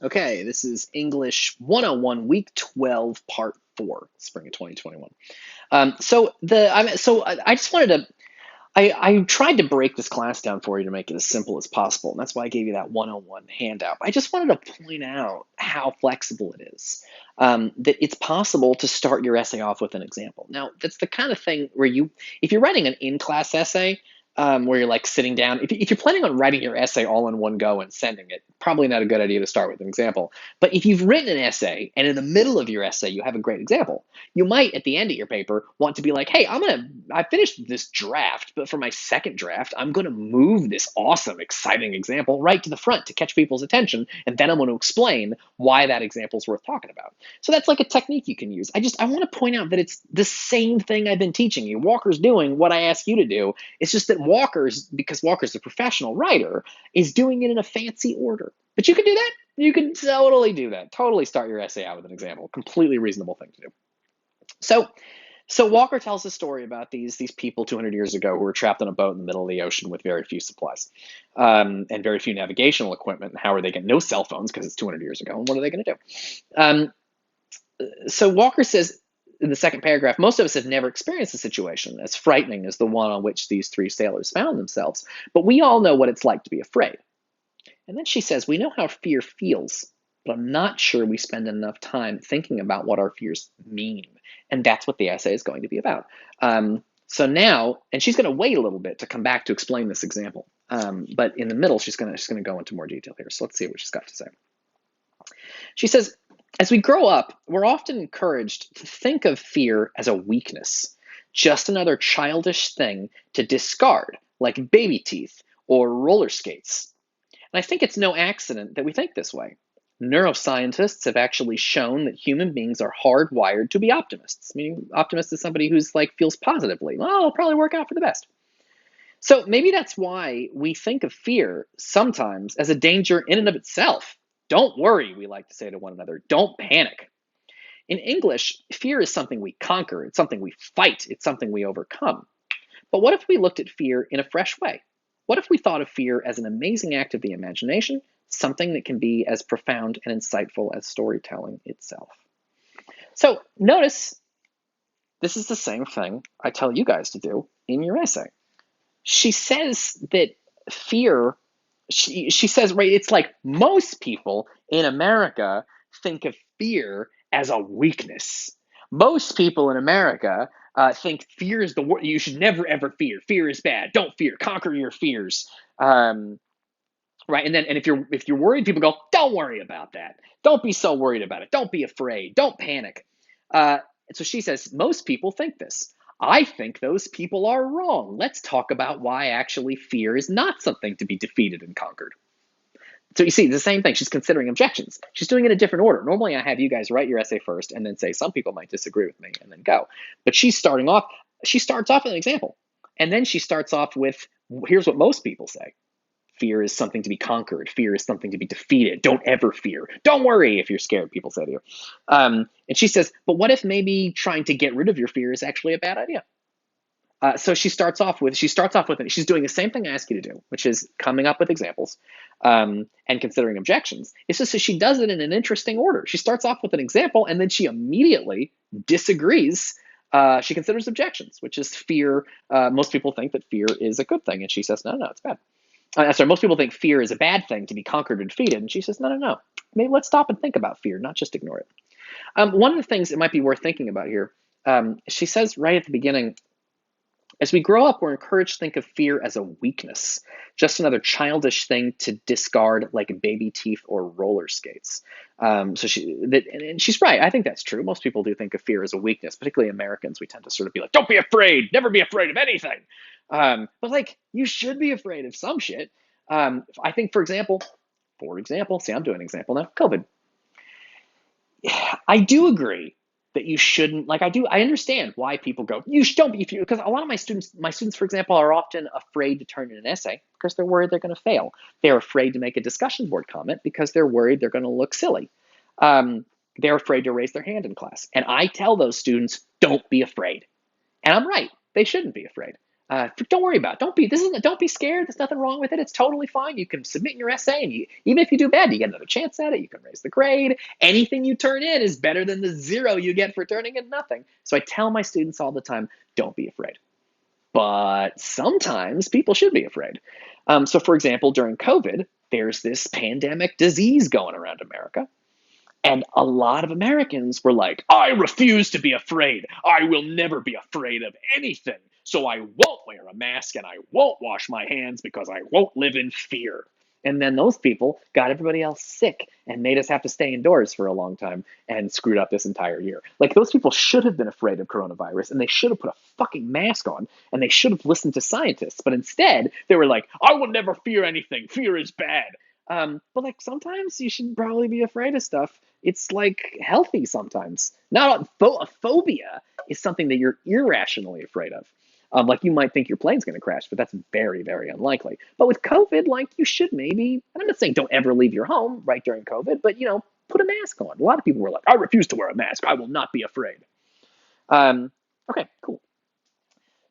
Okay, this is English 101, week 12, part 4, spring of 2021. I just wanted to, I tried to break this class down for you to make it as simple as possible, and that's why I gave you that 101 handout. I just wanted to point out how flexible it is, that it's possible to start your essay off with an example. Now, that's the kind of thing where if you're writing an in-class essay, where you're like sitting down, if you're planning on writing your essay all in one go and sending it, probably not a good idea to start with an example. But if you've written an essay and in the middle of your essay you have a great example, you might at the end of your paper want to be like, hey, I finished this draft, but for my second draft, I'm going to move this awesome, exciting example right to the front to catch people's attention, and then I'm going to explain why that example is worth talking about. So that's like a technique you can use. I want to point out that it's the same thing I've been teaching you. Walker's doing what I asked you to do. It's just that because Walker's a professional writer, is doing it in a fancy order. But you can do that. You can totally do that. Totally start your essay out with an example. Completely reasonable thing to do. So, so Walker tells a story about these people 200 years ago who were trapped on a boat in the middle of the ocean with very few supplies, and very few navigational equipment. And how are they getting no cell phones because it's 200 years ago? And what are they going to do? Um, so Walker says in the second paragraph, most of us have never experienced a situation as frightening as the one on which these three sailors found themselves, but we all know what it's like to be afraid. And then she says, we know how fear feels, but I'm not sure we spend enough time thinking about what our fears mean. And that's what the essay is going to be about. So now, and she's going to wait a little bit to come back to explain this example. But in the middle, she's going to go into more detail here. So let's see what she's got to say. She says, as we grow up, we're often encouraged to think of fear as a weakness, just another childish thing to discard, like baby teeth or roller skates. And I think it's no accident that we think this way. Neuroscientists have actually shown that human beings are hardwired to be optimists. Meaning, optimist is somebody who's like feels positively. Well, it'll probably work out for the best. So maybe that's why we think of fear sometimes as a danger in and of itself. Don't worry, we like to say to one another. Don't panic. In English, fear is something we conquer. It's something we fight. It's something we overcome. But what if we looked at fear in a fresh way? What if we thought of fear as an amazing act of the imagination, something that can be as profound and insightful as storytelling itself? So notice this is the same thing I tell you guys to do in your essay. She says that fear, she says, right, it's like most people in America think of fear as a weakness. Most people in America think fear is the word. You should never ever fear. Fear is bad. Don't fear. Conquer your fears. Right, and if you're worried, people go, don't worry about that. Don't be so worried about it. Don't be afraid. Don't panic. And so she says most people think this. I think those people are wrong. Let's talk about why actually fear is not something to be defeated and conquered. So you see, the same thing. She's considering objections. She's doing it in a different order. Normally, I have you guys write your essay first and then say some people might disagree with me and then go. But she's starting off. She starts off with an example, and then she starts off with here's what most people say. Fear is something to be conquered. Fear is something to be defeated. Don't ever fear. Don't worry if you're scared, people say to you. And she says, but what if maybe trying to get rid of your fear is actually a bad idea? So she's doing the same thing I ask you to do, which is coming up with examples and considering objections. It's just that she does it in an interesting order. She starts off with an example and then she immediately disagrees. She considers objections, which is fear. Most people think that fear is a good thing, and she says, no, it's bad. Sorry, most people think fear is a bad thing to be conquered or defeated, and she says, no. Maybe let's stop and think about fear, not just ignore it. One of the things that might be worth thinking about here, she says right at the beginning, as we grow up, we're encouraged to think of fear as a weakness, just another childish thing to discard like baby teeth or roller skates. And she's right. I think that's true. Most people do think of fear as a weakness, particularly Americans. We tend to sort of be like, don't be afraid, never be afraid of anything. But like, you should be afraid of some shit. I think, for example, see, I'm doing an example now, COVID. I do agree that you shouldn't, I understand why people go, don't be, because a lot of my students, for example, are often afraid to turn in an essay because they're worried they're going to fail. They're afraid to make a discussion board comment because they're worried they're going to look silly. They're afraid to raise their hand in class. And I tell those students, don't be afraid. And I'm right. They shouldn't be afraid. Don't worry about it. Don't be scared. There's nothing wrong with it. It's totally fine. You can submit your essay, and even if you do bad, you get another chance at it. You can raise the grade. Anything you turn in is better than the zero you get for turning in nothing. So I tell my students all the time, don't be afraid. But sometimes people should be afraid. So, for example, during COVID, there's this pandemic disease going around America. And a lot of Americans were like, I refuse to be afraid. I will never be afraid of anything. So I won't wear a mask and I won't wash my hands because I won't live in fear. And then those people got everybody else sick and made us have to stay indoors for a long time and screwed up this entire year. Like, those people should have been afraid of coronavirus and they should have put a fucking mask on and they should have listened to scientists. But instead, they were like, I will never fear anything. Fear is bad. But like, sometimes you should probably be afraid of stuff. It's like healthy sometimes. Not a phobia is something that you're irrationally afraid of. Like, you might think your plane's going to crash, but that's very, very unlikely. But with COVID, like, you should maybe, and I'm not saying don't ever leave your home right during COVID, but put a mask on. A lot of people were like, I refuse to wear a mask. I will not be afraid. Um, okay, cool.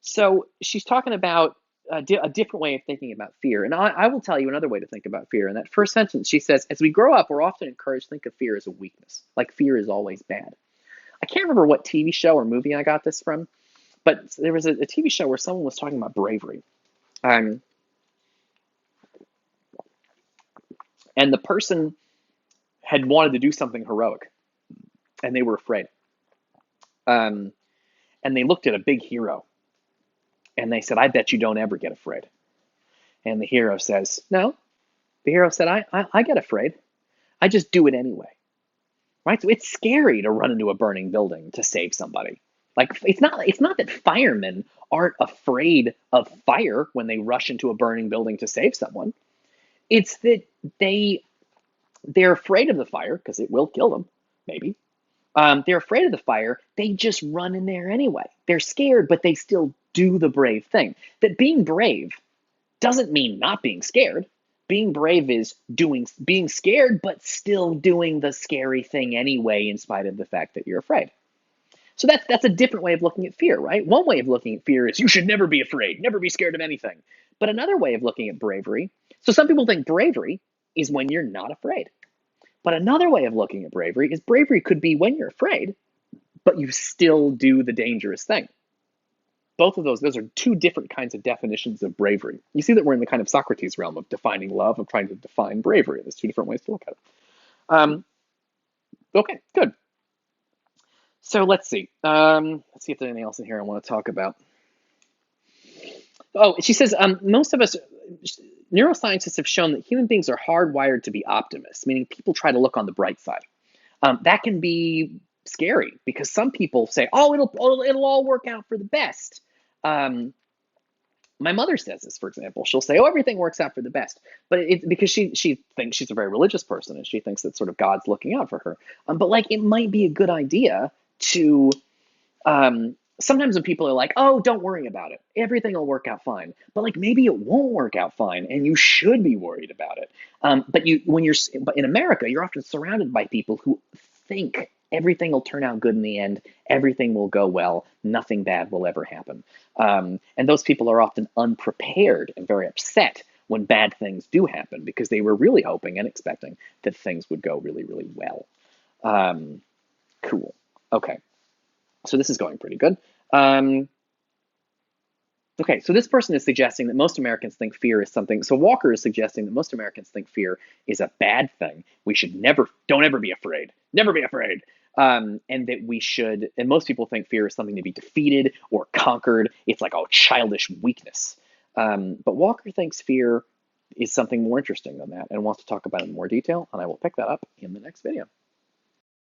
So she's talking about a different way of thinking about fear. And I will tell you another way to think about fear. In that first sentence, she says, as we grow up, we're often encouraged to think of fear as a weakness, like fear is always bad. I can't remember what TV show or movie I got this from, but there was a TV show where someone was talking about bravery. Um, and the person had wanted to do something heroic, and they were afraid. Um, and they looked at a big hero, and they said, I bet you don't ever get afraid. And the hero says, no. The hero said, I get afraid. I just do it anyway. Right? So it's scary to run into a burning building to save somebody. Like, it's not that firemen aren't afraid of fire when they rush into a burning building to save someone. It's that they're afraid of the fire because it will kill them, maybe. They're afraid of the fire. They just run in there anyway. They're scared, but they still do the brave thing. That being brave doesn't mean not being scared. Being brave is being scared, but still doing the scary thing anyway, in spite of the fact that you're afraid. So that's a different way of looking at fear, right? One way of looking at fear is you should never be afraid, never be scared of anything. But another way of looking at bravery, so some people think bravery is when you're not afraid. But another way of looking at bravery could be when you're afraid, but you still do the dangerous thing. Both of those are two different kinds of definitions of bravery. You see that we're in the kind of Socrates realm of defining love, of trying to define bravery. There's two different ways to look at it. Okay, good. So let's see. Let's see if there's anything else in here I want to talk about. Oh, she says, most of us, neuroscientists have shown that human beings are hardwired to be optimists, meaning people try to look on the bright side. That can be scary because some people say, "Oh, it'll all work out for the best." My mother says this, for example. She'll say, "Oh, everything works out for the best," but it's because she thinks she's a very religious person and she thinks that sort of God's looking out for her. But like, it might be a good idea to. Sometimes when people are like, "Oh, don't worry about it. Everything will work out fine," but like, maybe it won't work out fine, and you should be worried about it. But in America, you're often surrounded by people who think everything will turn out good in the end, everything will go well, nothing bad will ever happen. And those people are often unprepared and very upset when bad things do happen because they were really hoping and expecting that things would go really, really well. Cool. Okay. So this is going pretty good. Okay, so this person is suggesting that most Americans think fear is something. So Walker is suggesting that most Americans think fear is a bad thing. We should don't ever be afraid. Never be afraid. And that we should, and most people think fear is something to be defeated or conquered. It's like a childish weakness. But Walker thinks fear is something more interesting than that and wants to talk about it in more detail. And I will pick that up in the next video.